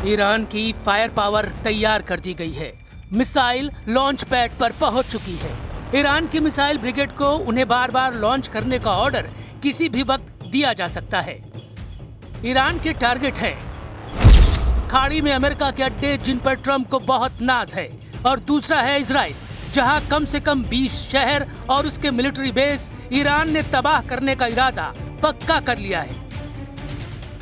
Iran की fire power तैयार कर दी गई है। मिसाइल लॉन्च पैड पर पहुंच चुकी है। ईरान की मिसाइल ब्रिगेड को उन्हें बार बार लॉन्च करने का ऑर्डर किसी भी वक्त दिया जा सकता है। ईरान के टारगेट हैं खाड़ी में अमेरिका के अड्डे जिन पर ट्रंप को बहुत नाज है, और दूसरा है इजराइल, जहां कम से कम 20 शहर और उसके मिलिट्री बेस ईरान ने तबाह करने का इरादा पक्का कर लिया है।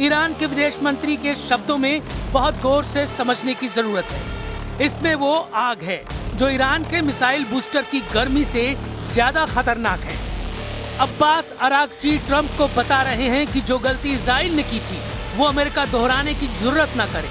ईरान के विदेश मंत्री के शब्दों में बहुत गौर से समझने की जरूरत है। इसमें वो आग है जो ईरान के मिसाइल बूस्टर की गर्मी से ज्यादा खतरनाक है। अब्बास अरागची ट्रंप को बता रहे हैं कि जो गलती इजराइल ने की थी वो अमेरिका दोहराने की जरूरत न करे।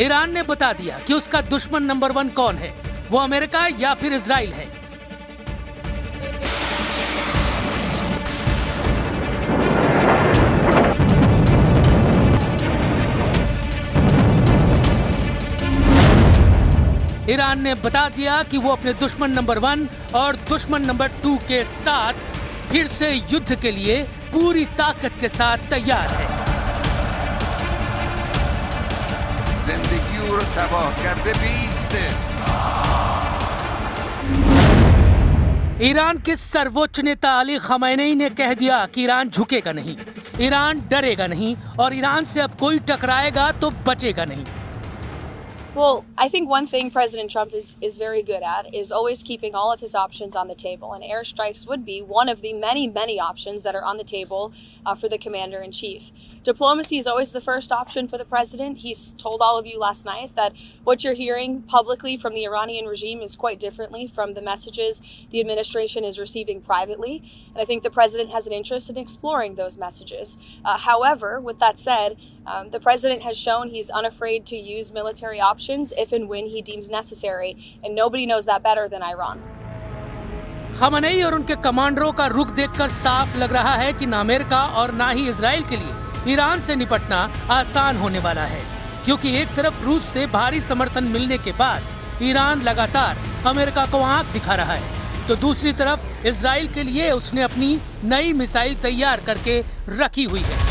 ईरान ने बता दिया कि उसका दुश्मन नंबर 1 कौन है, वो अमेरिका या फिर इजराइल है। ईरान ने बता दिया कि वो अपने दुश्मन नंबर 1 और दुश्मन नंबर 2 के साथ फिर से युद्ध के लिए पूरी ताकत के साथ तैयार है। जिंदगी को तबाह करते बीसते। ईरान के सर्वोच्च नेता अली खमैनी ने कह दिया कि ईरान झुकेगा नहीं, ईरान डरेगा नहीं और ईरान से अब कोई टकराएगा तो बचेगा नहीं। Well, I think one thing President Trump is very good at is always keeping all of his options on the table, and airstrikes would be one of the many options that are on the table for the commander-in-chief. Diplomacy is always the first option for the president. He's told all of you last night that what you're hearing publicly from the Iranian regime is quite differently from the messages the administration is receiving privately, and I think the president has an interest in exploring those messages. However, with that said, the president has shown he's unafraid to use military options if and when he deems necessary, and nobody knows that better than Iran. खमैनी और उनके कमांडरों का रुख देखकर साफ लग रहा है कि न अमेरिका और न ही इजराइल के लिए ईरान से निपटना आसान होने वाला है, क्योंकि एक तरफ रूस से भारी समर्थन मिलने के बाद ईरान लगातार अमेरिका को आंख दिखा रहा है, तो दूसरी तरफ इजराइल के लिए उसने अपनी नई मिसाइल तैयार करके रखी हुई है।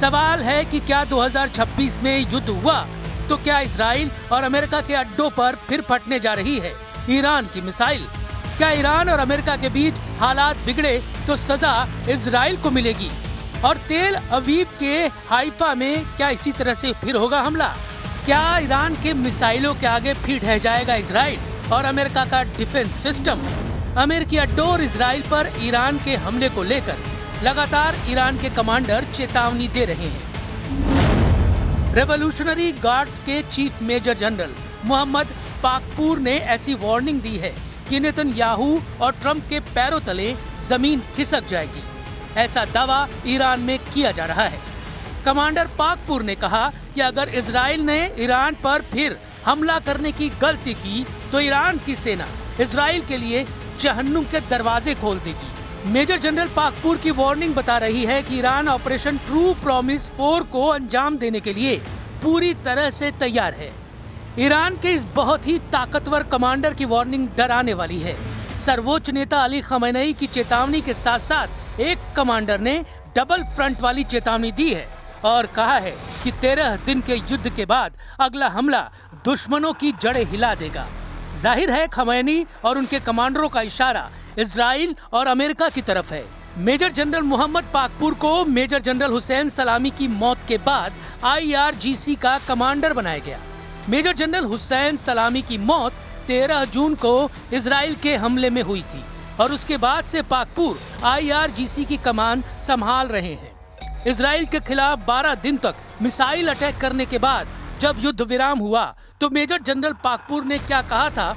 सवाल है कि क्या 2026 में युद्ध हुआ तो क्या इजराइल और अमेरिका के अड्डों पर फिर फटने जा रही है ईरान की मिसाइल? क्या ईरान और अमेरिका के बीच हालात बिगड़े तो सजा इजराइल को मिलेगी? और तेल अवीव के हाइफा में क्या इसी तरह से फिर होगा हमला? क्या ईरान के मिसाइलों के आगे फिर ढह जाएगा इजराइल और अमेरिका का डिफेंस सिस्टम? अमेरिकी अड्डों और इजराइल पर ईरान के हमले को लेकर लगातार ईरान के कमांडर चेतावनी दे रहे हैं। रेवोल्यूशनरी गार्ड्स के chief major general Mohammad Pakpour ने ऐसी वार्निंग दी है कि नेतन्याहू और ट्रंप के पैरों तले जमीन खिसक जाएगी। ऐसा दावा ईरान में किया जा रहा है। कमांडर पाकपूर ने कहा कि अगर इजराइल ने ईरान पर फिर हमला करने की गलती की तो ईरान की सेना इजराइल के लिए जहन्नुम के दरवाजे खोल देगी। मेजर जनरल पाकपूर की वार्निंग बता रही है कि ईरान ऑपरेशन ट्रू प्रॉमिस 4 को अंजाम देने के लिए पूरी तरह से तैयार है। ईरान के इस बहुत ही ताकतवर कमांडर की वार्निंग डराने वाली है। सर्वोच्च नेता अली खमैनी की चेतावनी के साथ साथ एक कमांडर ने डबल फ्रंट वाली चेतावनी दी है और कहा है कि 13 दिन के युद्ध के बाद अगला हमला दुश्मनों की जड़ें हिला देगा। जाहिर है खमैनी और उनके कमांडरों का इशारा इजराइल और अमेरिका की तरफ है। मेजर जनरल मोहम्मद पाकपूर को मेजर जनरल हुसैन सलामी की मौत के बाद IRGC का कमांडर बनाया गया। मेजर जनरल हुसैन सलामी की मौत 13 जून को इजराइल के हमले में हुई थी और उसके बाद से पाकपूर IRGC की कमान संभाल रहे हैं। इजराइल के खिलाफ 12 दिन तक मिसाइल अटैक करने के बाद जब युद्ध विराम हुआ तो मेजर जनरल पाकपुर ने क्या कहा था,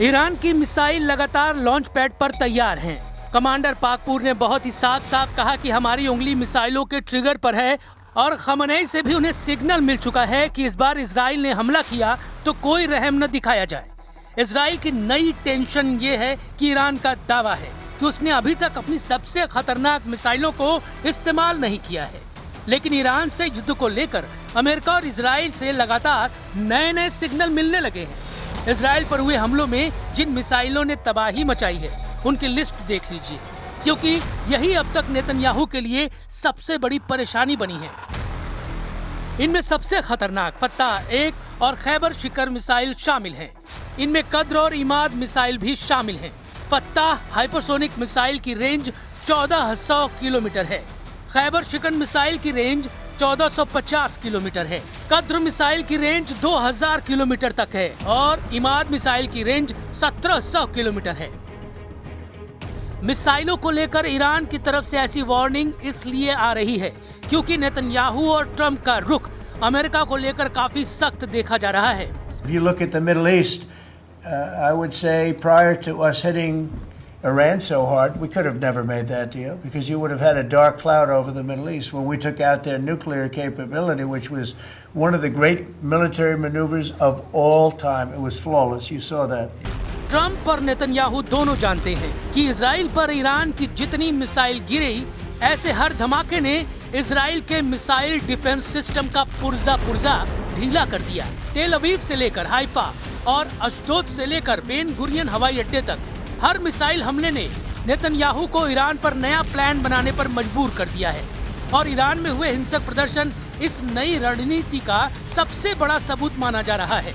ईरान की मिसाइल लगातार लॉन्च पैड पर तैयार हैं। कमांडर पाकपुर ने बहुत ही साफ साफ कहा कि हमारी उंगली मिसाइलों के ट्रिगर पर है और खमनेई से भी उन्हें सिग्नल मिल चुका है कि इस बार इजराइल ने हमला किया तो कोई रहम न दिखाया जाए। इजराइल की नई टेंशन ये है कि ईरान का दावा है कि उसने अभी तक अपनी सबसे खतरनाक मिसाइलों को इस्तेमाल नहीं किया है, लेकिन ईरान से युद्ध को लेकर अमेरिका और इजराइल से लगातार नए नए सिग्नल मिलने लगे हैं। इजराइल पर हुए हमलों में जिन मिसाइलों ने तबाही मचाई है उनकी लिस्ट देख लीजिए, क्योंकि यही अब तक नेतन्याहू के लिए सबसे बड़ी परेशानी बनी है। इनमें सबसे खतरनाक फत्ताह-1 और खैबर शिकर मिसाइल शामिल हैं। इनमें कद्र और इमाद मिसाइल भी शामिल हैं। फत्ताह हाइपरसोनिक मिसाइल की रेंज 1400 किलोमीटर है। खैबर शिकर मिसाइल की रेंज 1450 किलोमीटर है। कद्र मिसाइल की रेंज 2000 किलोमीटर तक है और इमाद मिसाइल की रेंज 1700 किलोमीटर है। मिसाइलों को लेकर ईरान की तरफ से ऐसी वार्निंग इसलिए आ रही है क्योंकि नेतन्याहू और ट्रंप का रुख अमेरिका को लेकर काफी सख्त देखा जा रहा है। If you look at the Middle East, I would say prior to us hitting Iran so hard, we could have never made that deal because you would have had a dark cloud over the Middle East when we took out their nuclear capability, which was one of the great military maneuvers of all time. It was flawless. You saw that. Trump और Netanyahu दोनों जानते हैं कि Israel पर Iran की जितनी missile गिरी, ऐसे हर धमाके ने इजराइल के मिसाइल डिफेंस सिस्टम का पुर्जा ढीला कर दिया। तेल अवीव से लेकर हाइफा और अशदोद से लेकर बेन गुरियन हवाई अड्डे तक हर मिसाइल हमले ने नेतन्याहू को ईरान पर नया प्लान बनाने पर मजबूर कर दिया है और ईरान में हुए हिंसक प्रदर्शन इस नई रणनीति का सबसे बड़ा सबूत माना जा रहा है।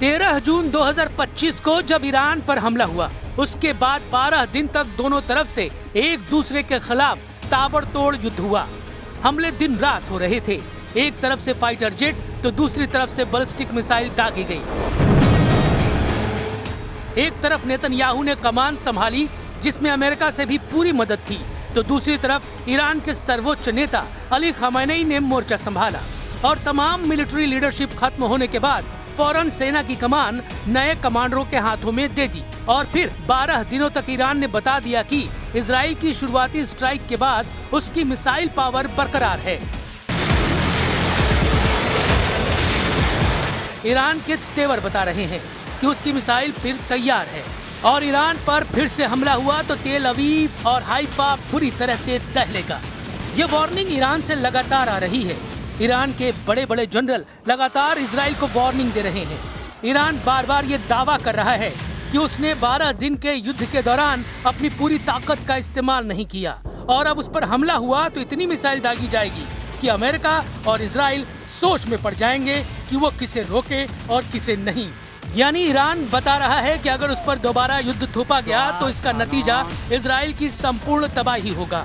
13 जून 2025 को जब ईरान पर हमला हुआ, उसके बाद 12 दिन तक दोनों तरफ से एक दूसरे के खिलाफ ताबड़तोड़ युद्ध हुआ। हमले दिन रात हो रहे थे। एक तरफ से फाइटर जेट तो दूसरी तरफ से बैलिस्टिक मिसाइल दागी गई। एक तरफ नेतन्याहू ने कमान संभाली जिसमें अमेरिका से भी पूरी मदद थी, तो दूसरी तरफ ईरान के सर्वोच्च नेता अली खamenei ने मोर्चा संभाला और तमाम मिलिट्री लीडरशिप खत्म होने के बाद फौरन सेना की कमान नए कमांडरों के हाथों में दे दी और फिर 12 दिनों तक ईरान ने बता दिया कि इजराइल की शुरुआती स्ट्राइक के बाद उसकी मिसाइल पावर बरकरार है। ईरान के तेवर बता रहे हैं कि उसकी मिसाइल फिर तैयार है और ईरान पर फिर से हमला हुआ तो तेल अवीव और हाइफा बुरी तरह से दहलेगा। ये वार्निंग ईरान से लगातार आ रही है। ईरान के बड़े बड़े जनरल लगातार इजराइल को वार्निंग दे रहे हैं। ईरान बार बार ये दावा कर रहा है कि उसने 12 दिन के युद्ध के दौरान अपनी पूरी ताकत का इस्तेमाल नहीं किया और अब उस पर हमला हुआ तो इतनी मिसाइल दागी जाएगी कि अमेरिका और इजराइल सोच में पड़ जाएंगे कि वो किसे रोके और किसे नहीं। यानी ईरान बता रहा है कि अगर उस पर दोबारा युद्ध थोपा गया तो इसका नतीजा इजराइल की संपूर्ण तबाही होगा।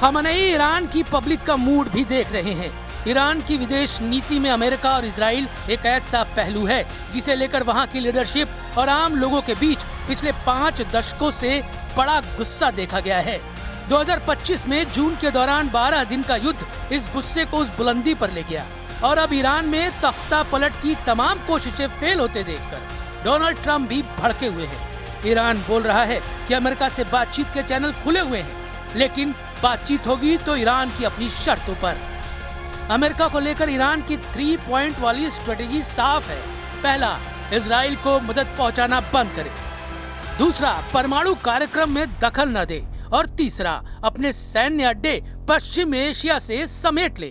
खamenei ईरान की पब्लिक का मूड भी देख रहे हैं। ईरान की विदेश नीति में अमेरिका और इजराइल एक ऐसा पहलू है जिसे लेकर वहां की लीडरशिप और आम लोगों के बीच पिछले 5 दशकों से बड़ा गुस्सा देखा गया है। 2025 में जून के दौरान 12 दिन का युद्ध इस गुस्से को उस बुलंदी पर ले गया और अब ईरान में तख्ता पलट की तमाम कोशिशें फेल होते देखकर डोनाल्ड ट्रंप भी भड़के हुए हैं। ईरान बोल रहा है कि अमेरिका से बातचीत के चैनल खुले हुए हैं, लेकिन बातचीत होगी तो ईरान की अपनी शर्तों पर। अमेरिका को लेकर ईरान की 3 पॉइंट वाली स्ट्रेटेजी साफ है। पहला, इजराइल को मदद पहुंचाना बंद करे। दूसरा, परमाणु कार्यक्रम में दखल न दे। और तीसरा, अपने सैन्य अड्डे पश्चिम एशिया से समेट ले।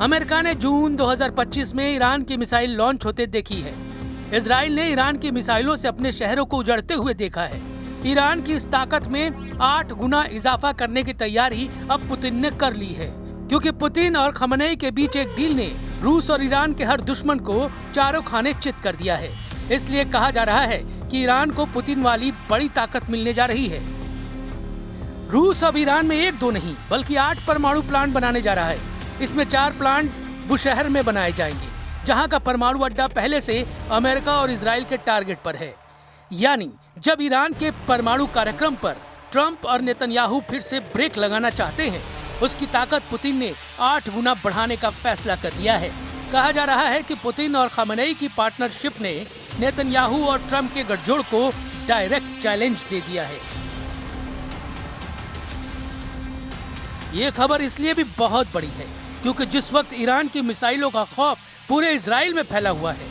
अमेरिका ने जून 2025 में ईरान की मिसाइल लॉन्च होते देखी है। इजराइल ने ईरान की मिसाइलों से अपने शहरों को उजड़ते हुए देखा है। ईरान की इस ताकत में 8 गुना इजाफा करने की तैयारी अब पुतिन ने कर ली है, क्योंकि पुतिन और खमेनी के बीच एक डील ने रूस और ईरान के हर दुश्मन को चारों खाने चित कर दिया है। इसलिए कहा जा रहा है कि ईरान को पुतिन वाली बड़ी ताकत मिलने जा रही है। रूस अब ईरान में 1-2 नहीं बल्कि 8 परमाणु प्लांट बनाने जा रहा है। इसमें 4 प्लांट बुशहर में बनाए जाएंगे, जहां का परमाणु अड्डा पहले से अमेरिका और इजराइल के टारगेट पर है। यानी जब ईरान के परमाणु कार्यक्रम पर ट्रंप और नेतन्याहू फिर से ब्रेक लगाना चाहते हैं, उसकी ताकत पुतिन ने 8 गुना बढ़ाने का फैसला कर लिया है। कहा जा रहा है कि पुतिन और खमेनी की पार्टनरशिप ने नेतन्याहू और ट्रंप के गठजोड़ को डायरेक्ट चैलेंज दे दिया है। ये खबर इसलिए भी बहुत बड़ी है क्योंकि जिस वक्त ईरान की मिसाइलों का खौफ पूरे इजराइल में फैला हुआ है,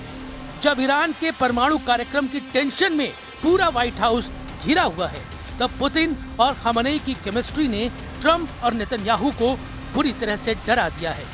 जब ईरान के परमाणु कार्यक्रम की टेंशन में पूरा व्हाइट हाउस घिरा हुआ है, तब पुतिन और खमेनी की केमिस्ट्री ने ट्रंप और नेतन्याहू को बुरी तरह से डरा दिया है।